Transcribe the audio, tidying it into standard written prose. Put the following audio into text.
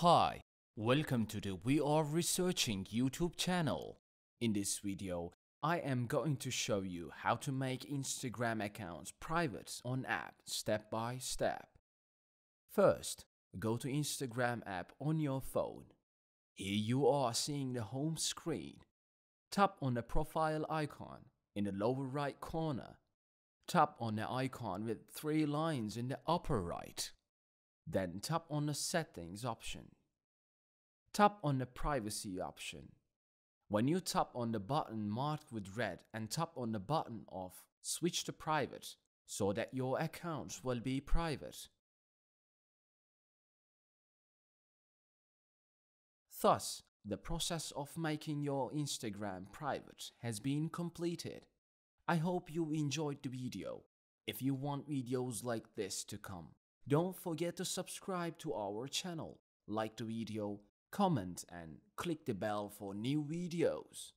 Hi, welcome to the We Are Researching YouTube channel. In this video, I am going to show you how to make Instagram accounts private on app step by step. First, go to Instagram app on your phone. Here you are seeing the home screen. Tap on the profile icon in the lower right corner. Tap on the icon with 3 lines in the upper right. Then tap on the settings option. Tap on the privacy option. When you tap on the button marked with red and tap on the button of switch to private so that your accounts will be private. Thus, the process of making your Instagram private has been completed. I hope you enjoyed the video. If you want videos like this to come, don't forget to subscribe to our channel, like the video, comment and click the bell for new videos.